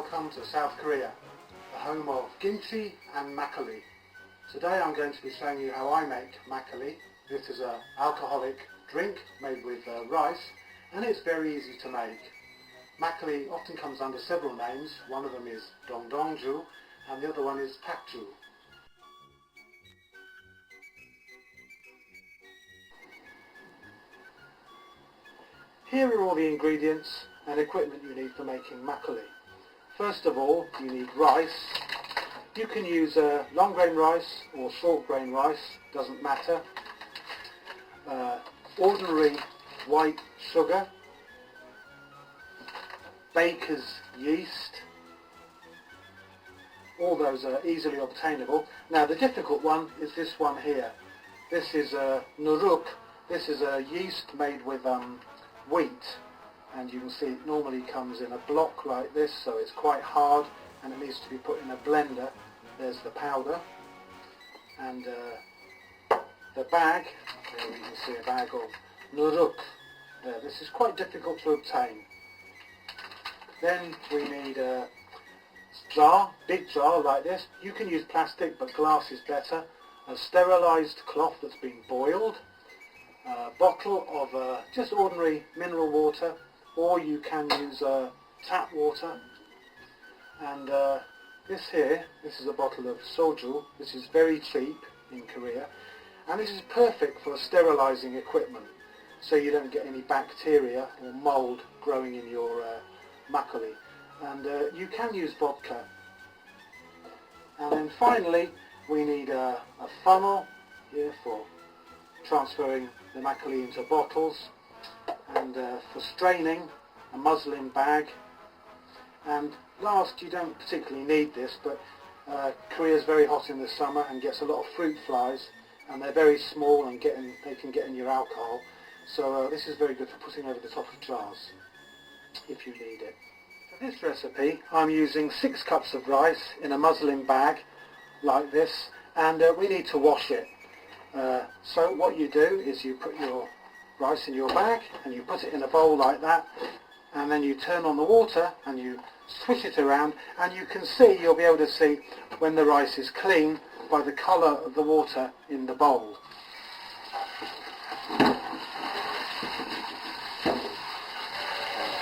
welcome to South Korea, the home of kimchi and makgeolli. Today I'm going to be showing you how I make makgeolli. This is an alcoholic drink made with rice, and it's very easy to make. Makgeolli often comes under several names. One of them is dongdongju and the other one is pakju. Here are all the ingredients and equipment you need for making makgeolli. First of all, you need rice. You can use long grain rice or short grain rice, doesn't matter. Ordinary white sugar, baker's yeast. All those are easily obtainable. Now the difficult one is this one here. This is nuruk. This is a yeast made with wheat, and you can see it normally comes in a block like this, so it's quite hard and it needs to be put in a blender. There's the powder, and the bag. There you can see a bag of nuruk. This is quite difficult to obtain. Then we need a jar, big jar like this. You can use plastic, but glass is better. A sterilised cloth that's been boiled. A bottle of just ordinary mineral water, or you can use tap water. And this here, this is a bottle of soju. This is very cheap in Korea, and this is perfect for sterilising equipment, so you don't get any bacteria or mould growing in your makgeolli. And you can use vodka. And then finally we need a funnel here for transferring the makgeolli into bottles, and for straining a muslin bag. And last, you don't particularly need this, but Korea is very hot in the summer and gets a lot of fruit flies, and they're very small and they can get in your alcohol, so this is very good for putting over the top of jars if you need it. For this recipe I'm using 6 cups of rice in a muslin bag like this, and we need to wash it. So what you do is you put your rice in your bag and you put it in a bowl like that, and then you turn on the water and you swish it around, and you can see, you'll be able to see when the rice is clean by the colour of the water in the bowl.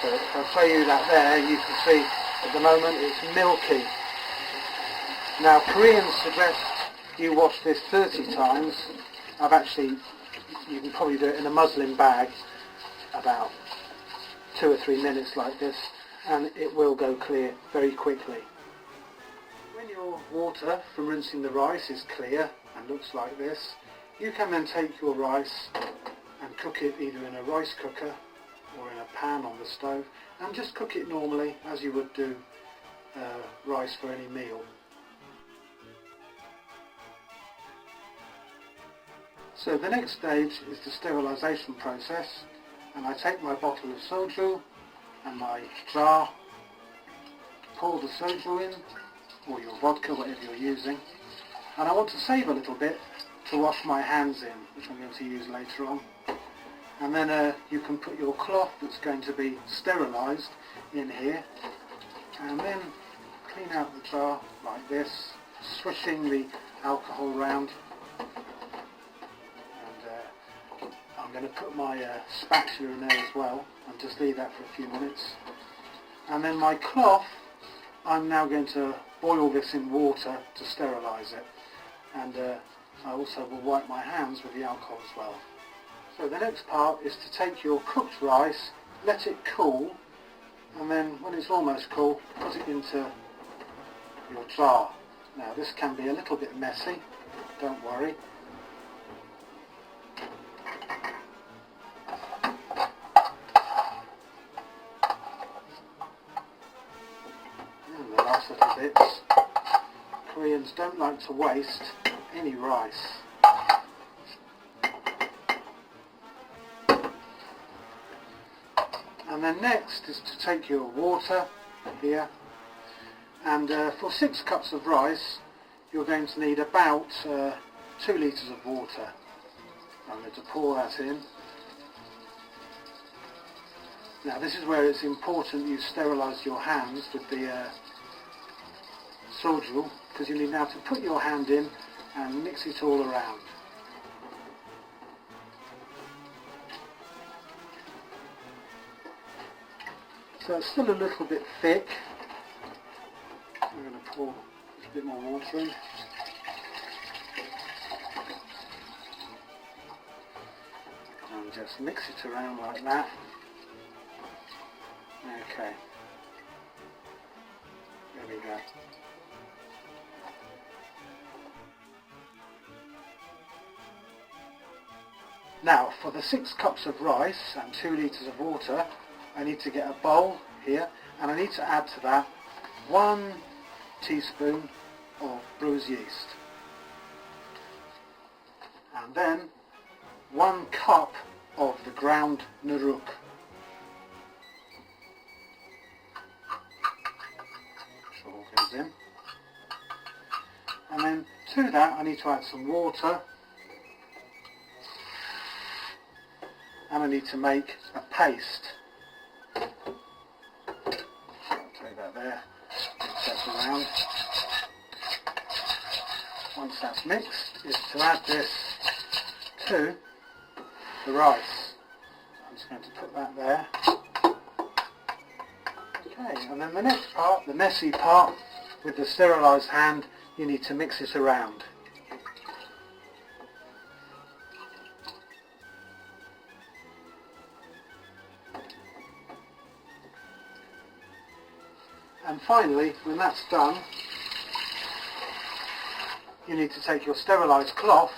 So if I show you that there, you can see at the moment it's milky. Now Koreans suggest you wash this 30 times. You can probably do it in a muslin bag, about 2 or 3 minutes like this, and it will go clear very quickly. When your water from rinsing the rice is clear and looks like this, you can then take your rice and cook it either in a rice cooker or in a pan on the stove, and just cook it normally as you would do rice for any meal. So the next stage is the sterilisation process, and I take my bottle of soju and my jar, pour the soju in, or your vodka, whatever you're using, and I want to save a little bit to wash my hands in, which I'm going to use later on. And then you can put your cloth that's going to be sterilised in here, and then clean out the jar like this, swishing the alcohol round. I'm going to put my spatula in there as well and just leave that for a few minutes. And then my cloth, I'm now going to boil this in water to sterilise it, and I also will wipe my hands with the alcohol as well. So the next part is to take your cooked rice, let it cool, and then when it's almost cool, put it into your jar. Now this can be a little bit messy, don't worry. Little bits. Koreans don't like to waste any rice. And then next is to take your water here, and for 6 cups of rice you're going to need about 2 litres of water. I'm going to pour that in. Now this is where it's important you sterilise your hands with the soju, because you need now to put your hand in and mix it all around. So it's still a little bit thick. I'm going to pour a bit more water in. And just mix it around like that. Okay. There we go. Now for the 6 cups of rice and 2 litres of water, I need to get a bowl here, and I need to add to that 1 teaspoon of brewer's yeast, and then 1 cup of the ground nuruk. Which all goes in. And then to that I need to add some water, and I need to make a paste. Take that there, mix that around. Once that's mixed, is to add this to the rice. I'm just going to put that there. Okay, and then the next part, the messy part, with the sterilised hand, you need to mix it around. And finally, when that's done, you need to take your sterilised cloth,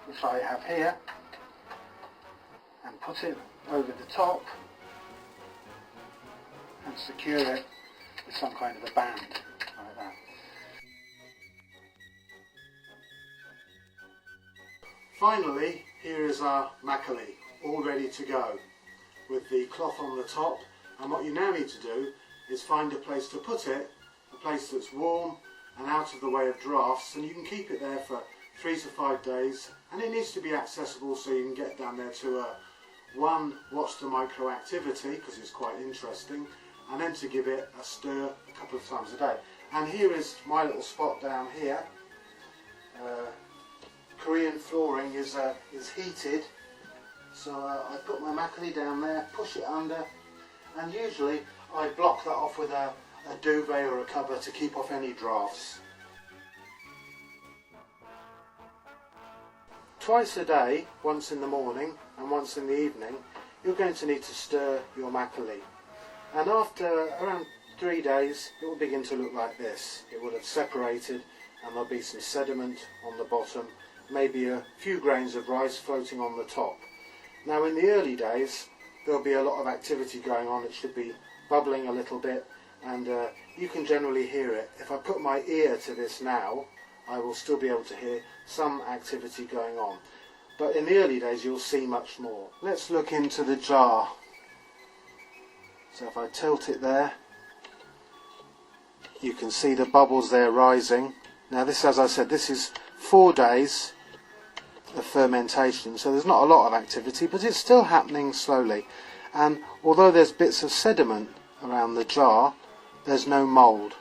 which I have here, and put it over the top and secure it with some kind of a band, like that. Finally, here is our makgeolli, all ready to go, with the cloth on the top, and what you now need to do is find a place to put it, a place that's warm and out of the way of drafts, and you can keep it there for 3 to 5 days, and it needs to be accessible so you can get down there to one, watch the micro activity because it's quite interesting, and then to give it a stir a couple of times a day. And here is my little spot down here. Korean flooring is heated, so I put my makgeolli down there, push it under, and usually I block that off with a duvet or a cover to keep off any drafts. Twice a day, once in the morning and once in the evening, you're going to need to stir your makgeolli. And after around 3 days, it will begin to look like this. It will have separated and there'll be some sediment on the bottom, maybe a few grains of rice floating on the top. Now in the early days, there'll be a lot of activity going on. It should be bubbling a little bit, and you can generally hear it. If I put my ear to this now, I will still be able to hear some activity going on. But in the early days you'll see much more. Let's look into the jar. So if I tilt it there, you can see the bubbles there rising. Now this, as I said, this is 4 days of fermentation, so there's not a lot of activity, but it's still happening slowly. And although there's bits of sediment around the jar, there's no mould.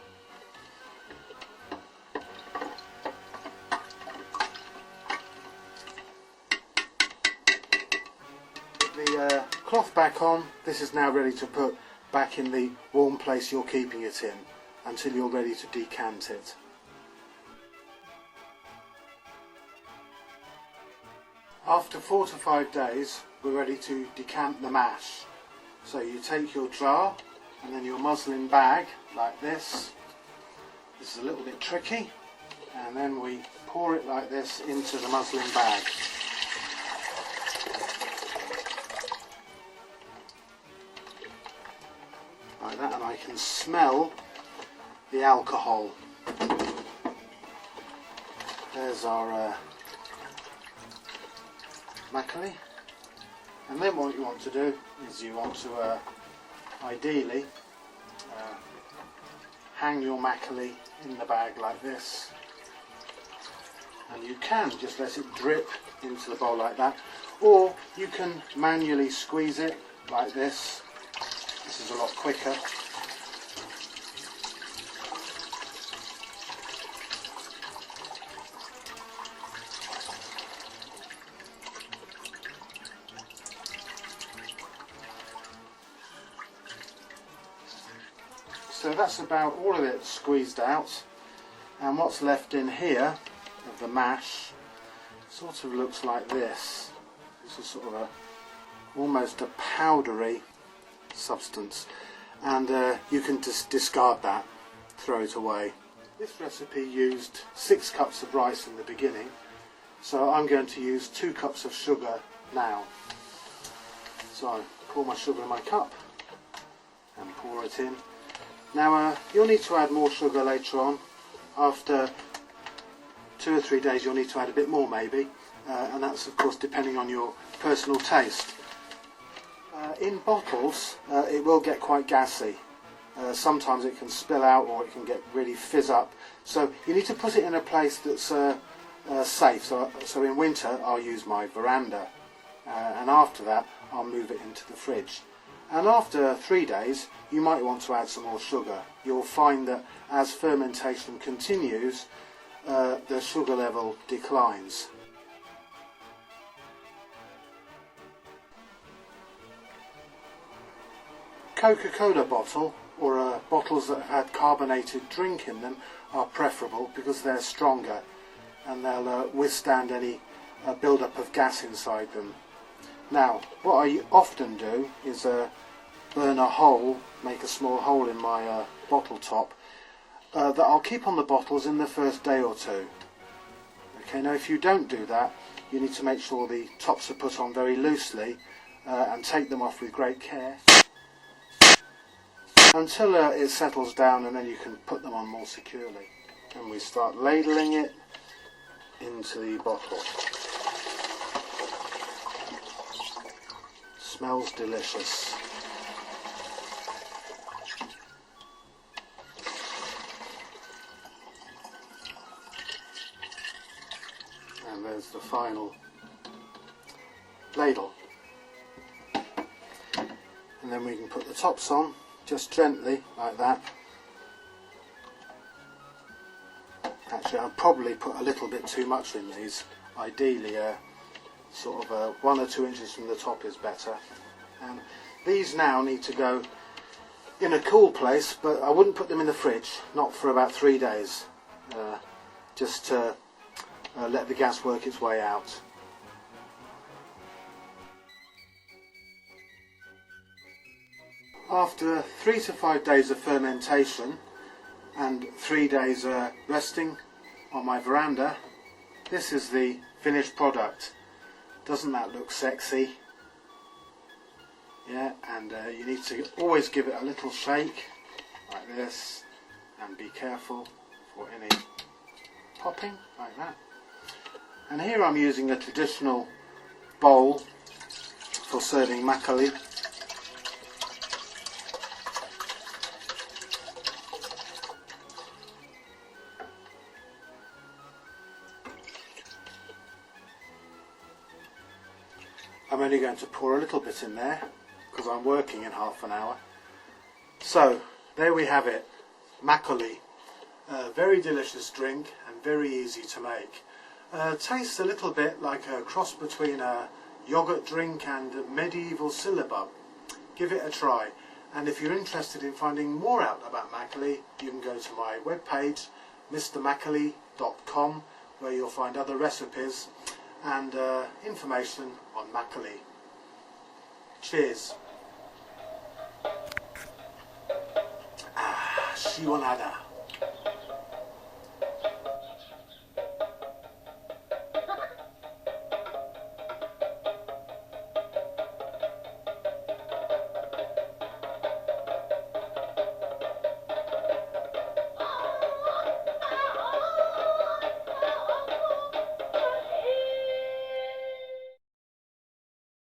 The cloth back on, this is now ready to put back in the warm place you're keeping it in until you're ready to decant it. After 4 to 5 days, we're ready to decant the mash. So you take your jar and then your muslin bag like this. This is a little bit tricky, and then we pour it like this into the muslin bag. Like that, and I can smell the alcohol. There's our makgeolli. And then what you want to do is you want to ideally hang your makgeolli in the bag like this, and you can just let it drip into the bowl like that, or you can manually squeeze it like this This is a lot quicker. So that's about all of it squeezed out, and what's left in here of the mash sort of looks like this. This is sort of almost a powdery substance, and you can just discard that, throw it away. This recipe used 6 cups of rice in the beginning, so I'm going to use 2 cups of sugar now. So I pour my sugar in my cup and pour it in. Now you'll need to add more sugar later on. After 2 or 3 days you'll need to add a bit more maybe, and that's of course depending on your personal taste. In bottles it will get quite gassy. Sometimes it can spill out or it can get really fizz up. So you need to put it in a place that's safe. So in winter I'll use my veranda, and after that I'll move it into the fridge. And after 3 days you might want to add some more sugar. You'll find that as fermentation continues the sugar level declines. Coca-Cola bottle or bottles that have had carbonated drink in them are preferable because they're stronger and they'll withstand any build-up of gas inside them. Now, what I often do is burn a hole, make a small hole in my bottle top that I'll keep on the bottles in the first day or two. Okay, now if you don't do that, you need to make sure the tops are put on very loosely and take them off with great care until it settles down, and then you can put them on more securely. And we start ladling it into the bottle. Smells delicious. And there's the final ladle. And then we can put the tops on just gently like that. Actually, I'll probably put a little bit too much in these. Ideally sort of 1 or 2 inches from the top is better. And these now need to go in a cool place, but I wouldn't put them in the fridge, not for about 3 days, just to let the gas work its way out. After 3 to 5 days of fermentation and 3 days resting on my veranda, this is the finished product. Doesn't that look sexy? Yeah, and you need to always give it a little shake like this, and be careful for any popping like that. And here I'm using a traditional bowl for serving makgeolli. I'm only going to pour a little bit in there because I'm working in half an hour. So there we have it, makgeolli. A very delicious drink and very easy to make. Tastes a little bit like a cross between a yogurt drink and medieval syllabub. Give it a try, and if you're interested in finding more out about makgeolli, you can go to my webpage MrMakgeolli.com, where you'll find other recipes and information on makgeolli. Cheers. Siwanada.